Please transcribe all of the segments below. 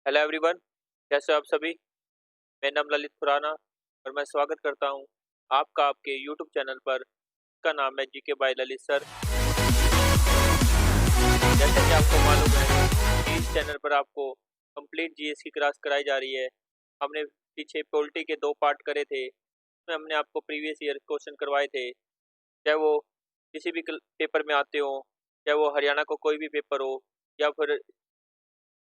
Hello everyone. कैसे हो आप सभी। मेरा नाम ललित खुराना और मैं स्वागत करता हूं आपका आपके यूट्यूब चैनल पर। इसका नाम है जीके बाय ललित सर। जैसा कि आपको मालूम है कि इस चैनल पर आपको कंप्लीट जीएस की क्लास कराई जा रही है। हमने पीछे पॉलिटी के 2 पार्ट करे थे, उसमें हमने आपको प्रीवियस ईयर क्वेश्चन करवाए थे, चाहे वो किसी भी पेपर में आते हो, चाहे वो हरियाणा का कोई भी पेपर हो या फिर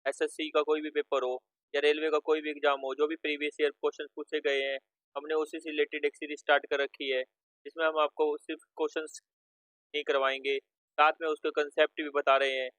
एसएससी का कोई भी पेपर हो या रेलवे का कोई भी एग्जाम हो। जो भी प्रीवियस ईयर क्वेश्चन पूछे गए हैं, हमने उसी से रिलेटेड एक सीरीज स्टार्ट कर रखी है, जिसमें हम आपको सिर्फ क्वेश्चंस नहीं करवाएंगे, साथ में उसके कंसेप्ट भी बता रहे हैं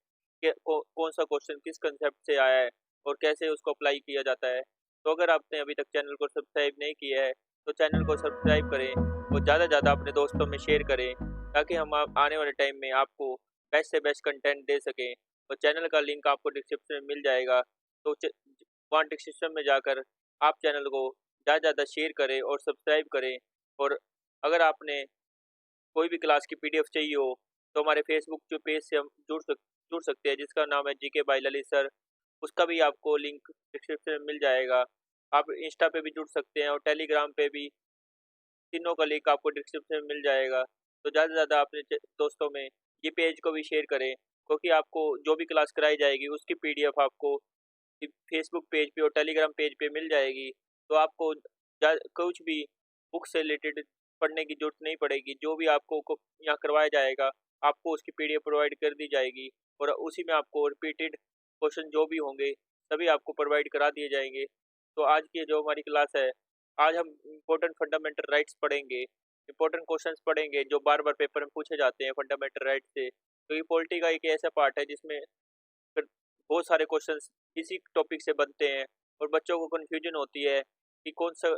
कि कौन सा क्वेश्चन किस कंसेप्ट से आया है और कैसे उसको अप्लाई किया जाता है। तो अगर आपने अभी तक चैनल को सब्सक्राइब नहीं किया है तो चैनल को सब्सक्राइब करें और ज़्यादा से ज़्यादा अपने दोस्तों में शेयर करें, ताकि हम आने वाले टाइम में आपको बेस्ट से बेस्ट कंटेंट दे सकें। और चैनल का लिंक आपको डिस्क्रिप्शन में मिल जाएगा, तो वहाँ डिस्क्रिप्शन में जाकर आप चैनल को ज़्यादा से ज़्यादा शेयर करें और सब्सक्राइब करें। और अगर आपने कोई भी क्लास की पीडीएफ चाहिए हो तो हमारे फेसबुक जो पेज से हम जुड़ सकते हैं, जिसका नाम है जीके बाय ललित सर। उसका भी आपको लिंक डिस्क्रिप्शन में मिल जाएगा। आप इंस्टा पे भी जुड़ सकते हैं और टेलीग्राम पे भी, तीनों का लिंक आपको डिस्क्रिप्शन में मिल जाएगा। तो ज़्यादा से ज़्यादा अपने दोस्तों में ये पेज को भी शेयर करें, क्योंकि आपको जो भी क्लास कराई जाएगी उसकी पीडीएफ आपको फेसबुक पेज पे और टेलीग्राम पेज पे मिल जाएगी। तो आपको कुछ भी बुक से रिलेटेड पढ़ने की जरूरत नहीं पड़ेगी। जो भी आपको यहाँ करवाया जाएगा, आपको उसकी पीडीएफ प्रोवाइड कर दी जाएगी और उसी में आपको रिपीटेड क्वेश्चन जो भी होंगे सभी आपको प्रोवाइड करा दिए जाएंगे। तो आज की जो हमारी क्लास है, आज हम इम्पोर्टेंट फंडामेंटल राइट्स पढ़ेंगे, इंपॉर्टेंट क्वेश्चंस पढ़ेंगे जो बार बार पेपर में पूछे जाते हैं फंडामेंटल राइट से। तो ये पॉलिटी का एक ऐसा पार्ट है जिसमें फिर बहुत सारे क्वेश्चंस इसी टॉपिक से बनते हैं और बच्चों को कन्फ्यूजन होती है कि कौन सा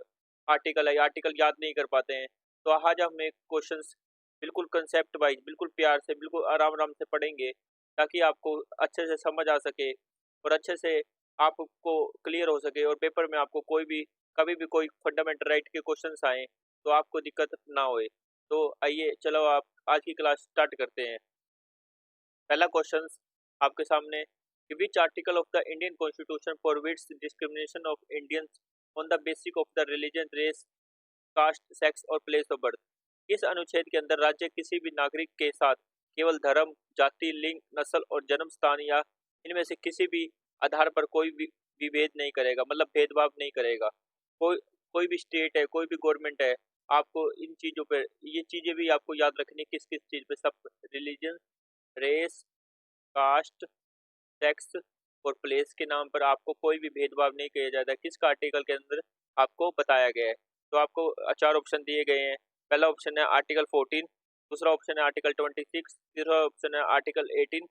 आर्टिकल है, आर्टिकल याद नहीं कर पाते हैं। तो आज हम एक क्वेश्चंस बिल्कुल कंसेप्ट वाइज, बिल्कुल प्यार से, बिल्कुल आराम आराम से पढ़ेंगे, ताकि आपको अच्छे से समझ आ सके और अच्छे से आपको क्लियर हो सके और पेपर में आपको कोई भी कभी भी कोई फंडामेंटल राइट के क्वेश्चंस आए तो आपको दिक्कत ना होए। तो आइए चलो आप आज की क्लास स्टार्ट करते हैं। पहला क्वेश्चन आपके सामने कि which article of the Indian constitution forbids discrimination of Indians on the basis of the religion, race, caste, sex और प्लेस ऑफ बर्थ। इस अनुच्छेद के अंदर राज्य किसी भी नागरिक के साथ केवल धर्म, जाति, लिंग, नस्ल और जन्म स्थान या इनमें से किसी भी आधार पर कोई भी विभेद नहीं करेगा, मतलब भेदभाव नहीं करेगा। कोई कोई भी स्टेट है, कोई भी गवर्नमेंट है, आपको इन चीज़ों पे, ये चीज़ें भी आपको याद रखनी, किस किस चीज़ पे, सब रिलीजन, रेस, कास्ट, सेक्स और प्लेस के नाम पर आपको कोई भी भेदभाव नहीं किया जाता है। किसका आर्टिकल के अंदर आपको बताया गया है। तो आपको चार ऑप्शन दिए गए हैं। पहला ऑप्शन है आर्टिकल 14, दूसरा ऑप्शन है आर्टिकल 26, तीसरा ऑप्शन है आर्टिकल 18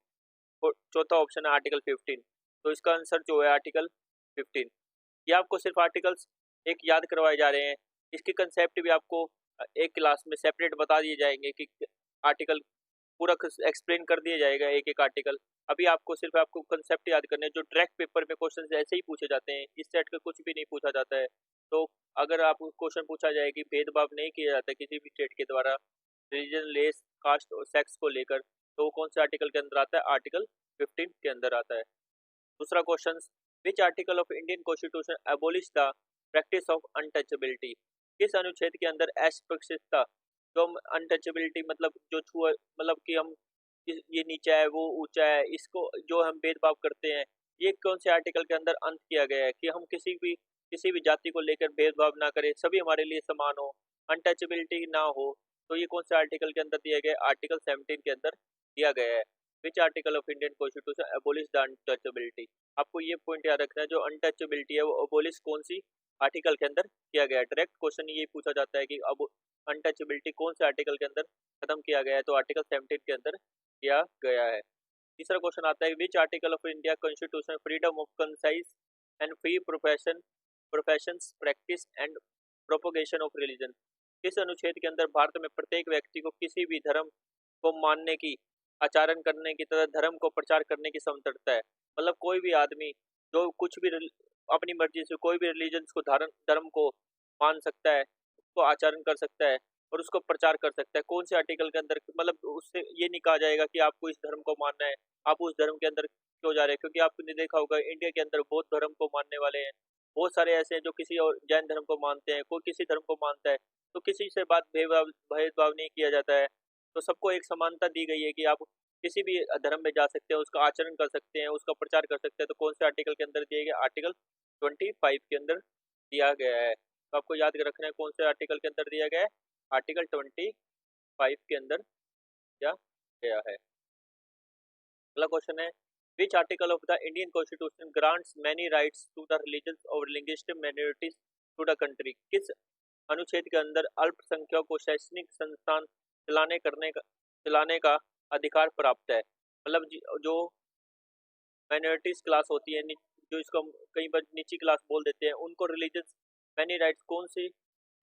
और चौथा ऑप्शन है आर्टिकल 15। तो इसका आंसर जो है आर्टिकल 15। ये आपको सिर्फ आर्टिकल्स एक याद करवाए जा रहे हैं। इसके कंसेप्ट भी आपको एक क्लास में सेपरेट बता दिए जाएंगे कि आर्टिकल पूरा एक्सप्लेन कर दिया जाएगा, एक एक आर्टिकल। अभी आपको सिर्फ आपको कंसेप्ट याद करने हैं। जो डायरेक्ट पेपर में क्वेश्चन ऐसे ही पूछे जाते हैं, इस सेट का कुछ भी नहीं पूछा जाता है। तो अगर आप क्वेश्चन पूछा जाए कि भेदभाव नहीं किया जाता किसी भी स्टेट के द्वारा रिलीजन, रेस, कास्ट और सेक्स को लेकर, तो वो कौन से आर्टिकल के अंदर आता है, आर्टिकल 15 के अंदर आता है। दूसरा question, which article of Indian constitution abolish the practice of untouchability. किस अनुच्छेद के अंदर अस्पृश्यता, जो हम अनटचेबिलिटी मतलब जो छुआ, मतलब कि हम ये नीचा है वो ऊंचा है, इसको जो हम भेदभाव करते हैं, ये कौन से आर्टिकल के अंदर अंत किया गया है कि हम किसी भी जाति को लेकर भेदभाव ना करें, सभी हमारे लिए समान हो, अनटचेबिलिटी ना हो। तो ये कौन से आर्टिकल के अंदर दिया गया है, आर्टिकल 17 के अंदर दिया गया है। Which article of Indian constitution abolish the untouchability. आपको ये पॉइंट याद रखना है, जो अनटचेबिलिटी है वो एबोलिश कौन सी आर्टिकल के अंदर किया गया है। डायरेक्ट क्वेश्चन ये पूछा जाता है कि अब अनटचेबिलिटी कौन से आर्टिकल के अंदर खत्म किया गया है, तो आर्टिकल 17 के अंदर किया गया है। तीसरा क्वेश्चन आता है, which article of India constitution freedom of concise and free professions practice and propagation of religion. किस अनुच्छेद के अंदर भारत में प्रत्येक व्यक्ति को किसी भी धर्म को मानने की, आचरण करने की तथा धर्म को प्रचार करने की स्वतंत्रता है। मतलब कोई भी आदमी जो कुछ भी अपनी मर्जी से कोई भी रिलीजन को, धर्म को मान सकता है, उसको आचरण कर सकता है और उसको प्रचार कर सकता है। कौन से आर्टिकल के अंदर, मतलब उससे ये नहीं कहा जाएगा कि आपको इस धर्म को मानना है, आप उस धर्म के अंदर क्यों जा रहे हैं? क्योंकि आपने देखा होगा इंडिया के अंदर बौद्ध धर्म को मानने वाले हैं, बहुत सारे ऐसे हैं जो किसी और जैन धर्म को मानते हैं, कोई किसी धर्म को मानता है, तो किसी से बात भेदभाव भेदभाव नहीं किया जाता है। तो सबको एक समानता दी गई है कि आप किसी भी धर्म में जा सकते हैं, उसका आचरण कर सकते हैं, उसका प्रचार कर सकते हैं। तो कौन से आर्टिकल के अंदर दिए गए? आर्टिकल 25 के अंदर दिया गया है। तो आपको याद रखना है कौन से आर्टिकल के अंदर दिया गया है? आर्टिकल 25 के अंदर दिया गया है। अगला क्वेश्चन है, which article of the Indian constitution grants many rights to the religious और linguistic minorities to the country? किस अनुच्छेद के अंदर अल्पसंख्यकों को शैक्षणिक संस्थान चलाने का अधिकार प्राप्त है? मतलब जो माइनॉरिटीज क्लास होती है, जो इसको हम कई बार निची क्लास बोल देते हैं, उनको रिलीजियस मैनी राइट्स कौन सी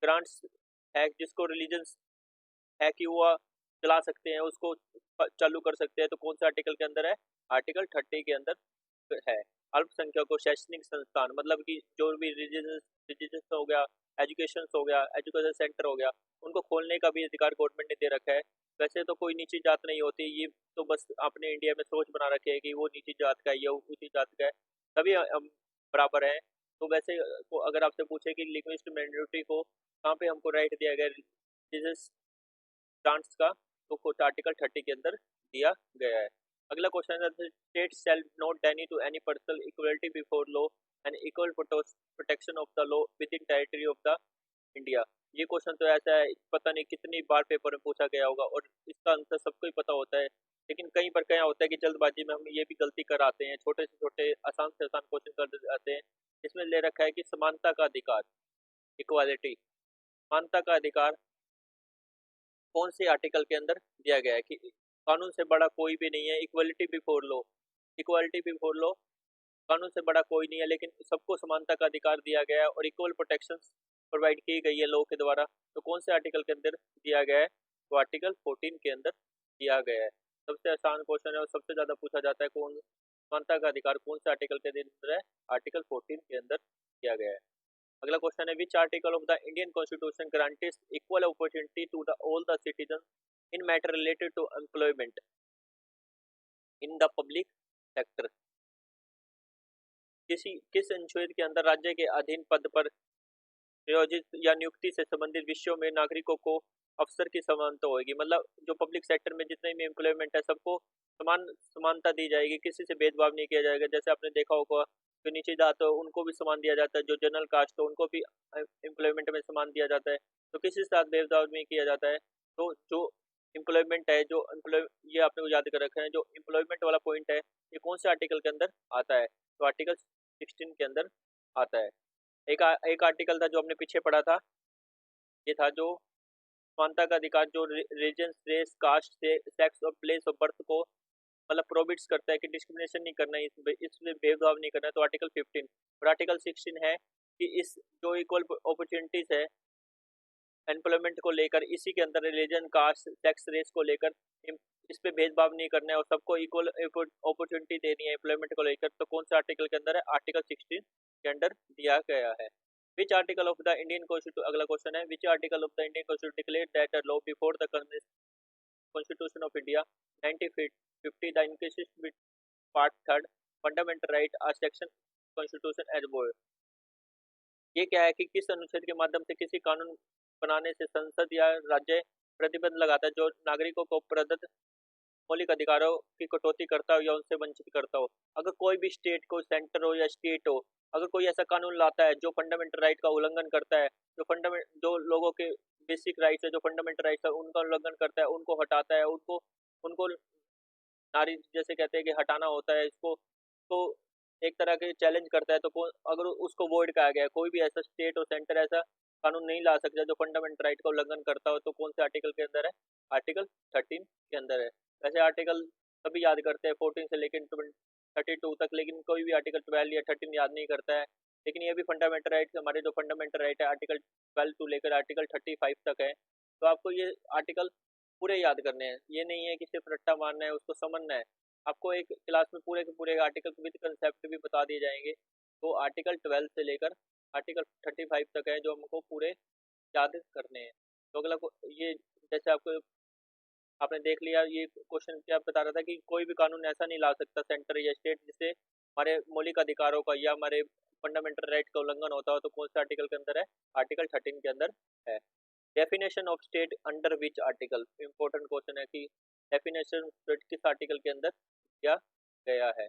ग्रांट्स है जिसको रिलीजन है कि वो चला सकते हैं, उसको चालू कर सकते हैं? तो कौन से आर्टिकल के अंदर है? आर्टिकल 30 के अंदर है। अल्पसंख्यकों को शैक्षणिक संस्थान मतलब कि जो भी रिलीजियस हो गया, एजुकेशन हो गया, एजुकेशन सेंटर हो गया, उनको खोलने का भी अधिकार गवर्नमेंट ने दे रखा है। वैसे तो कोई नीची जात नहीं होती, ये तो बस आपने इंडिया में सोच बना रखी है कि वो नीची जात का है, ये ऊंची जात का है, तभी हम बराबर है। तो वैसे अगर आपसे पूछे कि लिंग्विस्ट माइनॉरिटी को कहाँ पे हमको राइट दिया गया रिलीजियस ग्रांट्स का, तो कुछ आर्टिकल 30 के अंदर दिया गया है। अगला क्वेश्चन है, state shall not deny to any person equality before law and equal protection of the law within territory of the India. ये क्वेश्चन तो ऐसा है, पता नहीं कितनी बार पेपर में पूछा गया होगा और इसका आंसर सबको ही पता होता है, लेकिन कई बार क्या होता है कि जल्दबाजी में हम ये भी गलती कर आते हैं, छोटे से छोटे आसान से आसान क्वेश्चन कर आते हैं। इसमें ले रखा है कि समानता का अधिकार, इक्वालिटी, समानता का अधिकार कौन से आर्टिकल के अंदर दिया गया है? कि कानून से बड़ा कोई भी नहीं है, equality before law, equality before law, कानून से बड़ा कोई नहीं है, लेकिन सबको समानता का अधिकार दिया गया है और इक्वल प्रोटेक्शन प्रोवाइड की गई है लॉ के द्वारा। तो कौन से आर्टिकल के अंदर दिया गया है? तो आर्टिकल 14 के अंदर दिया गया है। सबसे आसान क्वेश्चन है और सबसे ज्यादा पूछा जाता है, कौन समानता का अधिकार कौन से आर्टिकल के अंदर है? आर्टिकल 14 के अंदर दिया गया है। अगला क्वेश्चन है, which article of the Indian constitution grants equal opportunity to the all the citizen in matter related to employment in the public sector? किस अनुच्छेद के अंदर राज्य के अधीन पद पर नियोजित या नियुक्ति से संबंधित विषयों में नागरिकों को अवसर की समानता होगी? मतलब जो पब्लिक सेक्टर में जितने भी एम्प्लॉयमेंट है, सबको समानता दी जाएगी, किसी से भेदभाव नहीं किया जाएगा। जैसे आपने देखा होगा जो नीचे जात हो उनको भी समान दिया जाता है, जो जनरल कास्ट हो उनको भी एम्प्लॉयमेंट में समान दिया जाता है, तो किसी के साथ भेदभाव नहीं किया जाता है। तो जो एम्प्लॉयमेंट है, जो एम्प्लॉय, ये आपने को याद कर रखा है, जो एम्प्लॉयमेंट वाला पॉइंट है, ये कौन से आर्टिकल के अंदर आता है? तो आर्टिकल 16 के अंदर आता है। एक आर्टिकल था जो हमने पीछे पढ़ा था, ये था जो समानता का अधिकार, जो रीजन, रेस, कास्ट से सेक्स और प्लेस ऑफ बर्थ को मतलब प्रोविड्स करता है कि डिस्क्रिमिनेशन नहीं करना है, इसमें भेदभाव नहीं करना है। तो आर्टिकल 15 और आर्टिकल 16 है कि इस जो इक्वल अपॉर्चुनिटीज है एम्प्लॉयमेंट को लेकर, इसी के अंदर रिलीजन, कास्ट, सेक्स, रेस को लेकर इस पे भेदभाव नहीं करना है और सबको इक्वल अपॉर्चुनिटी देनी है एम्प्लॉयमेंट को लेकर। तो कौन सा आर्टिकल के अंदर है? आर्टिकल 16 के अंदर दिया गया है। Which article of the Indian constitution, अगला क्वेश्चन है, which article of the Indian constitution declare that the law before the constitution of India 1950 the inclusive with part 3 fundamental right are section constitution as board? ये क्या है कि किस अनुच्छेद के माध्यम से किसी कानून बनाने से संसद या राज्य प्रतिबंध लगाता है जो नागरिकों को प्रदत्त मौलिक अधिकारों की कटौती करता हो या उनसे वंचित करता हो? अगर कोई भी स्टेट को, सेंटर हो या स्टेट हो, अगर कोई ऐसा कानून लाता है जो फंडामेंटल राइट का उल्लंघन करता है, जो लोगों के बेसिक राइट्स है, जो फंडामेंटल राइट्स है उनका उल्लंघन करता है, उनको हटाता है, उनको उनको नारी जैसे कहते हैं कि हटाना होता है इसको, तो एक तरह के चैलेंज करता है, तो अगर उसको वॉइड कहा गया है, कोई भी ऐसा स्टेट और सेंटर ऐसा कानून नहीं ला सकता जो फंडामेंटल राइट का उल्लंघन करता हो, तो कौन से आर्टिकल के अंदर है? आर्टिकल 13 के अंदर है। वैसे आर्टिकल सभी याद करते हैं 14 से लेकर 32 तक, लेकिन कोई भी आर्टिकल 12 या 13 याद नहीं करता है। लेकिन ये भी फंडामेंटल राइट, हमारे जो फंडामेंटल राइट है आर्टिकल 12 टू लेकर आर्टिकल 35 तक है। तो आपको ये आर्टिकल पूरे याद करने हैं, ये नहीं है कि सिर्फ रट्टा मारना है, उसको समझना है। आपको एक क्लास में पूरे के पूरे आर्टिकल विद कंसेप्ट भी बता दिए जाएंगे। तो आर्टिकल 12 से लेकर आर्टिकल 35 तक है जो हमको पूरे याद करने हैं। तो अगला ये जैसे आपको आपने देख लिया ये क्वेश्चन क्या बता रहा था कि कोई भी कानून ऐसा नहीं ला सकता सेंटर या स्टेट जिससे हमारे मौलिक अधिकारों का या हमारे फंडामेंटल राइट का उल्लंघन होता हो, तो कौन से आर्टिकल के अंदर है? आर्टिकल 13 के अंदर है। Definition of state under which article, important question है कि डेफिनेशन स्टेट किस आर्टिकल के अंदर किया गया है?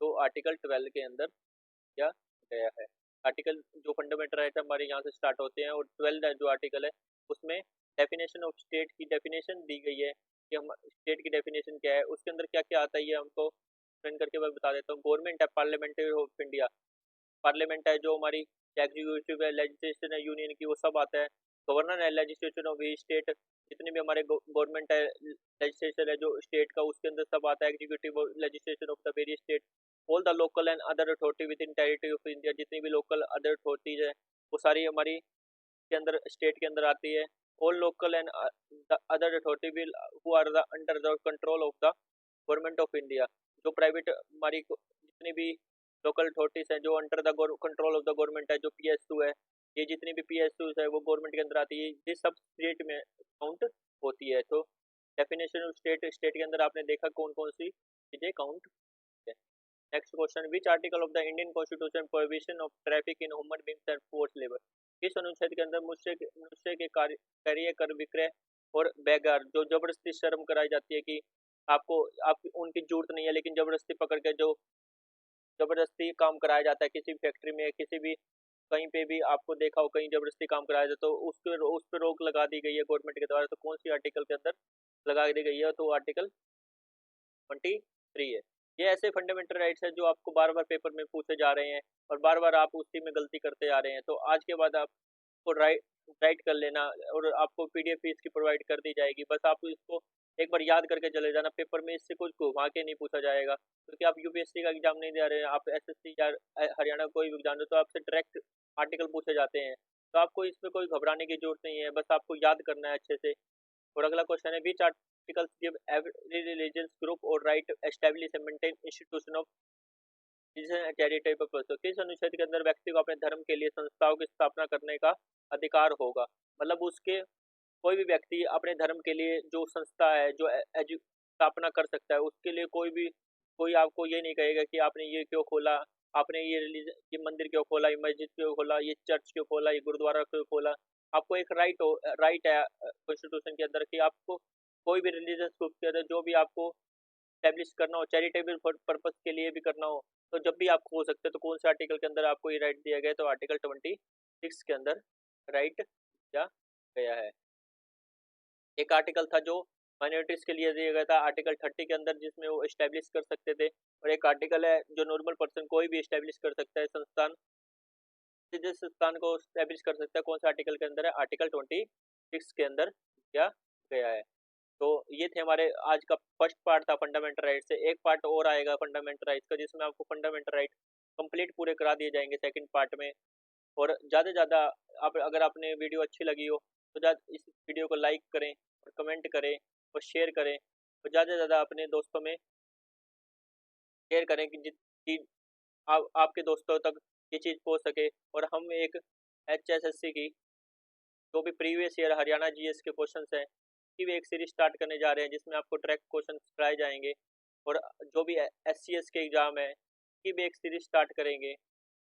तो आर्टिकल 12 के अंदर किया गया है। आर्टिकल जो फंडामेंटल राइट हमारे यहाँ से स्टार्ट होते हैं और 12 जो आर्टिकल है उसमें डेफिनेशन ऑफ स्टेट की डेफिनेशन दी गई है कि हम स्टेट की डेफिनेशन क्या है, उसके अंदर क्या क्या आता है ये हमको एक्सप्लेन करके मैं बता देता हूँ। गवर्नमेंट है, पार्लियामेंट्री ऑफ इंडिया, पार्लियामेंट है जो हमारी एग्जीक्यूटिव है, लेजिस्लेशन है यूनियन की, वो सब आता है। गवर्नर है, लेजिस्लेशन ऑफ स्टेट, जितने भी हमारे गवर्नमेंट है, लेजिस्लेशन है जो स्टेट का उसके अंदर सब आता है। Executive legislation of the various state, all the local and other authority with in territory of India, जितनी भी लोकल अदर अथॉरिटीज है वो सारी हमारी के अंदर स्टेट के अंदर आती है। All local and other authority will who are the under the control of the government of India, जो प्राइवेट हमारी जितनी भी लोकल अथॉरिटीज हैं जो under the control of the government है, जो PSU है, ये जितनी भी PSUs है वो गवर्नमेंट के अंदर आती है, ये सब स्टेट में काउंट होती है। तो डेफिनेशन ऑफ स्टेट, स्टेट के अंदर आपने देखा कौन कौन सी चीजें काउंट है। Next question, which article of the Indian constitution prohibition of traffic in human beings and force labour, किस अनुच्छेद के अंदर मनुष्य के कार्य कर विक्रय और बेगार जो जबरदस्ती शर्म कराई जाती है कि आपको आप उनकी जरूरत नहीं है लेकिन जबरदस्ती पकड़ के जो जबरदस्ती काम कराया जाता है किसी भी फैक्ट्री में, किसी भी कहीं पे भी आपको देखा हो कहीं जबरदस्ती काम कराया जाए तो उस पर रोक लगा दी गई है गवर्नमेंट के द्वारा। तो कौन सी आर्टिकल के अंदर लगा दी गई है? तो आर्टिकल 23 है। ये ऐसे फंडामेंटल राइट्स है जो आपको बार बार पेपर में पूछे जा रहे हैं और बार बार आप उसी में गलती करते आ रहे हैं। तो आज के बाद आपको राइट राइट कर लेना और आपको PDF इसकी प्रोवाइड कर दी जाएगी, बस आप इसको एक बार याद करके चले जाना। पेपर में इससे कुछ घुमा के नहीं पूछा जाएगा, क्योंकि आप UPSC का एग्जाम नहीं दे रहे हैं, आप SSC या हरियाणा कोई भी एग्जाम दो तो आपसे डायरेक्ट आर्टिकल पूछे जाते हैं। तो आपको इसमें कोई घबराने की जरूरत नहीं है, बस आपको याद करना है अच्छे से। और अगला क्वेश्चन है, which articles give every religious group और right to establish and maintain institution of charitable purpose, तो किस अनुच्छेद के अंदर व्यक्ति को अपने धर्म के लिए संस्थाओं की स्थापना करने का अधिकार होगा? मतलब उसके कोई भी व्यक्ति अपने धर्म के लिए जो संस्था है जो स्थापना कर सकता है, उसके लिए कोई आपको ये नहीं कहेगा कि आपने ये क्यों खोला, आपने ये रिलीजन ये मंदिर क्यों खोला, ये मस्जिद क्यों खोला, ये चर्च क्यों खोला, ये गुरुद्वारा क्यों खोला। आपको एक राइट है कॉन्स्टिट्यूशन के अंदर कि आपको कोई भी रिलीजियस ग्रुप के अंदर जो भी आपको स्टैब्लिश करना हो, चैरिटेबल पर्पस के लिए भी करना हो, तो जब भी आप हो सकते हैं। तो कौन से आर्टिकल के अंदर आपको ये राइट दिया गया है? तो आर्टिकल 26 के अंदर राइट दिया गया है। एक आर्टिकल था जो माइनॉरिटीज के लिए दिया गया था आर्टिकल 30 के अंदर, जिसमें वो स्टैब्लिश कर सकते थे। और एक आर्टिकल है जो नॉर्मल पर्सन कोई भी स्टैब्लिश कर सकता है, संस्थान जिस संस्थान को स्टैब्लिश कर सकता है, कौन सा आर्टिकल के अंदर है? आर्टिकल 26 के अंदर किया गया है। तो ये थे हमारे आज का फर्स्ट पार्ट था फंडामेंटल राइट से। एक पार्ट और आएगा फंडामेंटल राइट्स का जिसमें आपको फंडामेंटल राइट कंप्लीट पूरे करा दिए जाएंगे सेकंड पार्ट में। और ज़्यादा से ज़्यादा आप अगर आपने वीडियो अच्छी लगी हो तो इस वीडियो को लाइक करें और कमेंट करें और शेयर करें और ज़्यादा से ज़्यादा अपने दोस्तों में शेयर करें कि जितनी आपके दोस्तों तक ये चीज़ पहुँच सके। और हम एक HSSC की जो भी प्रीवियस ईयर हरियाणा GS के क्वेश्चन हैं की भी एक सीरीज स्टार्ट करने जा रहे हैं, जिसमें आपको डायरेक्ट क्वेश्चन कराए जाएंगे। और जो भी SCS के एग्ज़ाम है की भी एक सीरीज स्टार्ट करेंगे,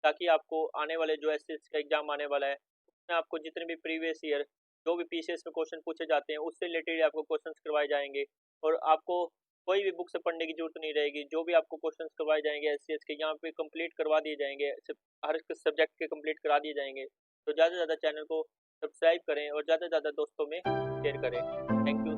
ताकि आपको आने वाले जो SCS का एग्ज़ाम आने वाला है उसमें आपको जितने भी प्रीवियस ईयर जो भी PCS में क्वेश्चन पूछे जाते हैं उससे रिलेटेड आपको क्वेश्चन करवाए जाएंगे। और आपको कोई भी बुक से पढ़ने की जरूरत नहीं रहेगी, जो भी आपको क्वेश्चन करवाए जाएंगे SCS के यहाँ पे कंप्लीट करवा दिए जाएंगे, हर सब्जेक्ट के कंप्लीट करा दिए जाएंगे। तो ज़्यादा से ज़्यादा चैनल को सब्सक्राइब करें और ज़्यादा से ज़्यादा दोस्तों में शेयर करें। Thank you.